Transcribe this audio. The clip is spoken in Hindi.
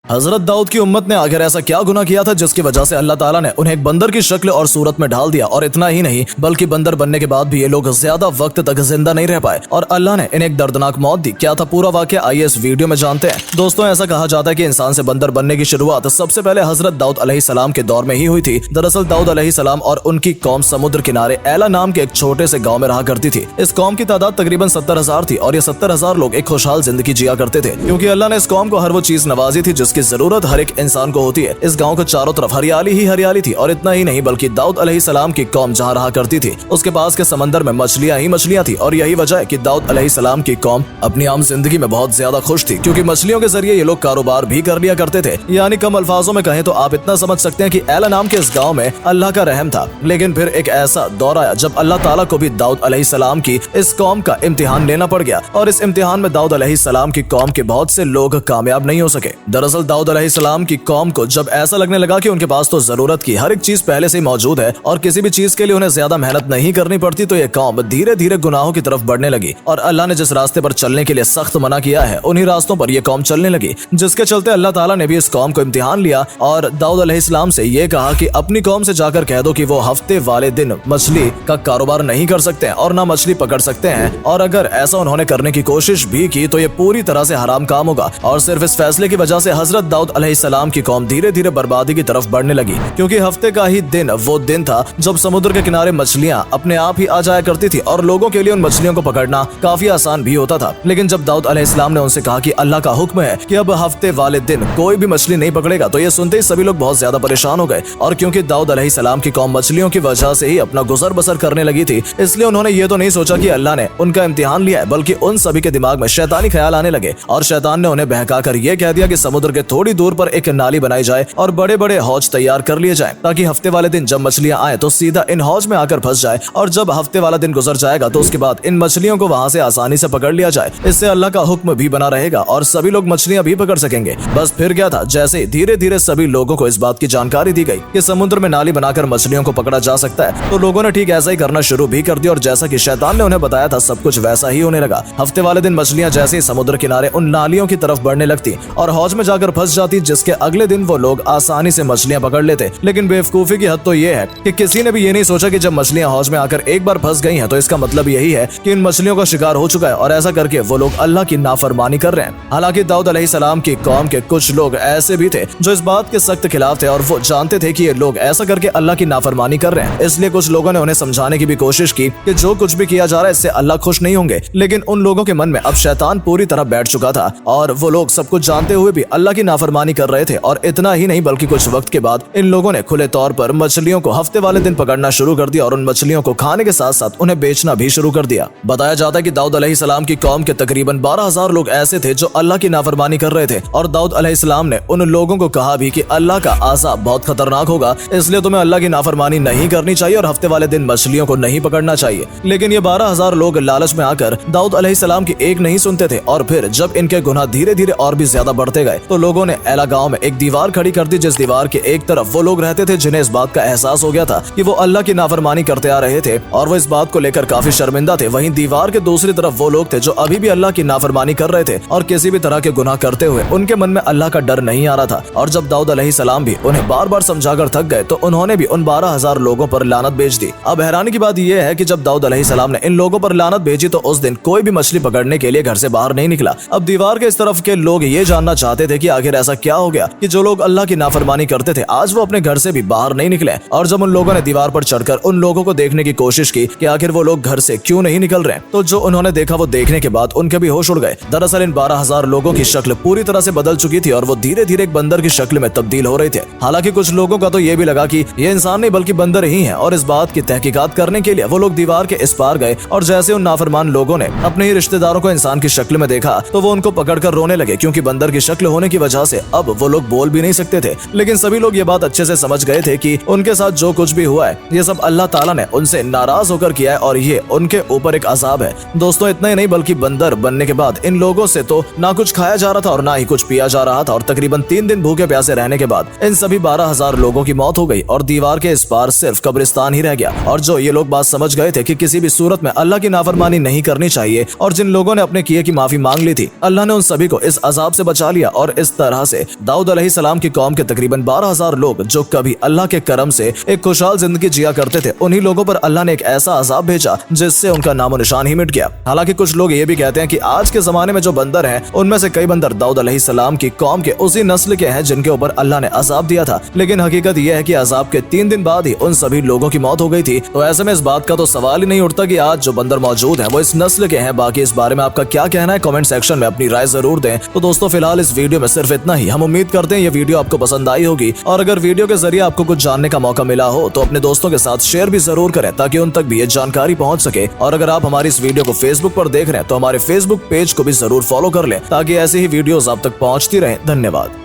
हजरत दाऊद की उम्मत ने आखिर ऐसा क्या गुनाह किया था जिसकी वजह से अल्लाह ताला ने उन्हें एक बंदर की शक्ल और सूरत में ढाल दिया। और इतना ही नहीं बल्कि बंदर बनने के बाद भी ये लोग ज्यादा वक्त तक जिंदा नहीं रह पाए और अल्लाह ने इन्हें एक दर्दनाक मौत दी। क्या था पूरा वाकया, आइए इस वीडियो में जानते हैं। दोस्तों, ऐसा कहा जाता है कि इंसान से बंदर बनने की शुरुआत सबसे पहले हजरत दाऊद अलैहिस्सलाम के दौर में ही हुई थी। दरअसल दाऊद अलैहिस्सलाम और उनकी कौम समुद्र किनारे एला नाम के एक छोटे से गाँव में रहा करती थी। इस कौम की तादाद तकरीबन 70,000 थी और ये 70,000 लोग एक खुशहाल जिंदगी जिया करते थे, क्योंकि अल्लाह ने इस कौम को हर वो चीज नवाजी थी जिसकी जरूरत हर एक इंसान को होती है। इस गांव के चारों तरफ हरियाली ही हरियाली थी और इतना ही नहीं बल्कि दाऊद अलैहिस्सलाम की कौम जहां रहा करती थी उसके पास के समंदर में मछलियां ही मछलियां थी। और यही वजह है कि दाऊद अलैहिस्सलाम की कौम अपनी आम जिंदगी में बहुत ज्यादा खुश थी, क्योंकि मछलियों के जरिए ये लोग कारोबार भी कर लिया करते थे। यानी कम अल्फाजों में कहें तो आप इतना समझ सकते हैं कि एला नाम के इस गाँव में अल्लाह का रहम था। लेकिन फिर एक ऐसा दौर आया जब अल्लाह ताला को भी दाऊद अलैहिस्सलाम की इस कौम का इम्तिहान लेना पड़ गया और इस इम्तिहान में दाऊद अलैहिस्सलाम की कौम के बहुत से लोग कामयाब नहीं हो सके। दरअसल दाऊद अलैहिस्सलाम की कौम को जब ऐसा लगने लगा कि उनके पास तो जरूरत की हर एक चीज पहले से ही मौजूद है और किसी भी चीज के लिए उन्हें ज्यादा मेहनत नहीं करनी पड़ती, तो ये कौम धीरे धीरे गुनाहों की तरफ बढ़ने लगी। और अल्लाह ने जिस रास्ते पर चलने के लिए सख्त मना किया है उन्हीं रास्तों पर यह कौम चलने लगी, जिसके चलते अल्लाह ताला ने भी इस कौम को इम्तिहान लिया और दाऊद अलैहिस्सलाम से ये कहा कि अपनी कौम से जाकर कह दो कि वो हफ्ते वाले दिन मछली का कारोबार नहीं कर सकते और ना मछली पकड़ सकते हैं, और अगर ऐसा उन्होंने करने की कोशिश भी की तो ये पूरी तरह से हराम काम होगा। और सिर्फ इस फैसले की वजह से हजरत दाऊद अलैहिस्सलाम की कौम धीरे धीरे बर्बादी की तरफ बढ़ने लगी, क्योंकि हफ्ते का ही दिन वो दिन था जब समुद्र के किनारे मछलियां अपने आप ही आ जाया करती थी और लोगों के लिए उन मछलियों को पकड़ना काफी आसान भी होता था। लेकिन जब दाऊद अलैहिस्सलाम ने उनसे कहा कि अल्लाह का हुक्म है कि अब हफ्ते वाले दिन कोई भी मछली नहीं पकड़ेगा, तो ये सुनते ही सभी लोग बहुत ज्यादा परेशान हो गए। और क्योंकि दाऊद अलैहिस्सलाम की कौम मछलियों की वजह से ही अपना गुजर बसर करने लगी थी, इसलिए उन्होंने ये तो नहीं सोचा कि अल्लाह ने उनका इम्तिहान लिया है, बल्कि उन सभी के दिमाग में शैतानी ख्याल आने लगे और शैतान ने उन्हें बहकाकर ये कह दिया कि समुद्र के थोड़ी दूर पर एक नाली बनाई जाए और बड़े बड़े हौज तैयार कर लिए जाए, ताकि हफ्ते वाले दिन जब मछलियां आए तो सीधा इन हौज में आकर फंस जाए और जब हफ्ते वाला दिन गुजर जाएगा तो उसके बाद इन मछलियों को वहां से आसानी से पकड़ लिया जाए। इससे अल्लाह का हुक्म भी बना रहेगा और सभी लोग मछलियां भी पकड़ सकेंगे। बस फिर क्या था, जैसे धीरे धीरे सभी लोगों को इस बात की जानकारी दी गई कि समुद्र में नाली बनाकर मछलियों को पकड़ा जा सकता है, तो लोगों ने ठीक ऐसा ही करना शुरू भी कर दिया और जैसा कि शैतान ने उन्हें बताया था सब कुछ वैसा ही होने लगा। हफ्ते वाले दिन मछलियां जैसे ही समुद्र किनारे उन नालियों की तरफ बढ़ने लगती और हौज में जाकर फंस जाती, जिसके अगले दिन वो लोग आसानी से मछलियां पकड़ लेते। लेकिन बेवकूफी की हद तो ये है कि किसी ने भी ये नहीं सोचा कि जब मछलियां हौज में आकर एक बार फंस गई हैं तो इसका मतलब यही है कि इन मछलियों का शिकार हो चुका है और ऐसा करके वो लोग अल्लाह की नाफरमानी कर रहे हैं। हालांकि दाऊद अलैहिस्सलाम की कौम के कुछ लोग ऐसे भी थे जो इस बात के सख्त खिलाफ थे और वो जानते थे कि ये लोग ऐसा करके अल्लाह की नाफरमानी कर रहे हैं, इसलिए कुछ लोगों ने उन्हें समझाने की भी कोशिश की कि जो कुछ भी किया जा रहा है इससे अल्लाह खुश नहीं होंगे। लेकिन उन लोगों के मन में अब शैतान पूरी तरह बैठ चुका था और वो लोग सब कुछ जानते हुए भी अल्लाह की नाफरमानी कर रहे थे। और इतना ही नहीं बल्कि कुछ वक्त के बाद इन लोगों ने खुले तौर पर मछलियों को हफ्ते वाले दिन पकड़ना शुरू कर दिया और उन मछलियों को खाने के साथ साथ उन्हें बेचना भी शुरू कर दिया। बताया जाता है कि दाऊद अलैहिस्सलाम की कौम के तकरीबन 12,000 लोग ऐसे थे जो अल्लाह की नाफरमानी कर रहे थे और दाऊद अलैहिस्सलाम ने उन लोगों को कहा भी कि अल्लाह का अज़ाब बहुत खतरनाक होगा, इसलिए तुम्हें अल्लाह की नाफरमानी नहीं करनी चाहिए और हफ्ते वाले दिन मछलियों को नहीं पकड़ना चाहिए। लेकिन ये 12,000 लोग लालच में आकर दाऊद अलैहिस्सलाम की एक नहीं सुनते थे और फिर जब इनके गुनाह धीरे धीरे और भी ज्यादा बढ़ते गए तो लोगों ने एला गाँव में एक दीवार खड़ी कर दी, जिस दीवार के एक तरफ वो लोग रहते थे जिन्हें इस बात का एहसास हो गया था कि वो अल्लाह की नाफरमानी करते आ रहे थे और वो इस बात को लेकर काफी शर्मिंदा थे। वहीं दीवार के दूसरी तरफ वो लोग थे जो अभी भी अल्लाह की नाफरमानी कर रहे थे और किसी भी तरह के गुनाह करते हुए उनके मन में अल्लाह का डर नहीं आ रहा था। और जब दाऊद अलैहिस्सलाम भी उन्हें बार बार समझाकर थक गए तो उन्होंने भी उन 12,000 लोगों पर लानत भेज दी। अब हैरानी की बात यह है कि जब दाऊद अलैहिस्सलाम ने इन लोगों पर लानत भेजी तो उस दिन कोई भी मछली पकड़ने के लिए घर से बाहर नहीं निकला। अब दीवार के इस तरफ के लोग ये जानना चाहते थे कि आखिर ऐसा क्या हो गया कि जो लोग अल्लाह की नाफरमानी करते थे आज वो अपने घर से भी बाहर नहीं निकले। और जब उन लोगों ने दीवार पर चढ़कर उन लोगों को देखने की कोशिश की कि आखिर वो लोग घर से क्यों नहीं निकल रहे, तो जो उन्होंने देखा वो देखने के बाद उनके भी होश उड़ गए। दरअसल इन 12,000 लोगों की शक्ल पूरी तरह से बदल चुकी थी और वो धीरे धीरे एक बंदर की शक्ल में तब्दील हो रहे थे। हालांकि कुछ लोगों का तो ये भी लगा कि ये इंसान नहीं बल्कि बंदर ही है और इस बात की तहकीकात करने के लिए वो लोग दीवार के इस पार गए और जैसे उन नाफरमान लोगों ने अपने ही रिश्तेदारों को इंसान की शक्ल में देखा तो वो उनको पकड़कर रोने लगे, क्योंकि बंदर की शक्ल होने की वजह से अब वो लोग बोल भी नहीं सकते थे। लेकिन सभी लोग ये बात अच्छे से समझ गए थे कि उनके साथ जो कुछ भी हुआ है ये सब अल्लाह ताला ने उनसे नाराज होकर किया है और ये उनके ऊपर एक अजाब है। दोस्तों, इतना ही नहीं बल्कि बंदर बनने के बाद इन लोगों से तो ना कुछ खाया जा रहा था और ना ही कुछ पिया जा रहा था और तकरीबन 3 दिन भूखे प्यासे रहने के बाद इन सभी 12,000 लोगों की मौत हो गई और दीवार के इस पार सिर्फ कब्रिस्तान ही रह गया। और जो ये लोग बात समझ गए थे कि किसी भी सूरत में अल्लाह की नाफरमानी नहीं करनी चाहिए और जिन लोगों ने अपने किए की माफी मांग ली थी, अल्लाह ने उन सभी को इस अजाब से बचा लिया और इस तरह से दाऊद अलैहिस्सलाम की कौम के तकरीबन 12,000 लोग जो कभी अल्लाह के करम से एक खुशहाल जिंदगी जिया करते थे, उन्हीं लोगों पर अल्लाह ने एक ऐसा अजाब भेजा जिससे उनका नामो निशान ही मिट गया। हालांकि कुछ लोग ये भी कहते हैं कि आज के जमाने में जो बंदर हैं उनमें से कई बंदर दाऊद अलैहिस्सलाम की कौम के उसी नस्ल के हैं जिनके ऊपर अल्लाह ने अजाब दिया था। लेकिन हकीकत यह है कि अजाब के 3 दिन बाद ही उन सभी लोगों की मौत हो गई थी। तो ऐसे में इस बात का तो सवाल ही नहीं उठता कि आज जो बंदर मौजूद है वो इस नस्ल के हैं। बाकी इस बारे में आपका क्या कहना है, कमेंट सेक्शन में अपनी राय जरूर दें। तो दोस्तों फिलहाल इस वीडियो में सिर्फ इतना ही। हम उम्मीद करते हैं ये वीडियो आपको पसंद आई होगी, और अगर वीडियो के जरिए आपको कुछ जानने का मौका मिला हो तो अपने दोस्तों के साथ शेयर भी जरूर करें ताकि उन तक भी ये जानकारी पहुंच सके। और अगर आप हमारी इस वीडियो को फेसबुक पर देख रहे हैं तो हमारे फेसबुक पेज को भी जरूर फॉलो कर लें ताकि ऐसी ही वीडियोस आप तक पहुंचती रहें। धन्यवाद।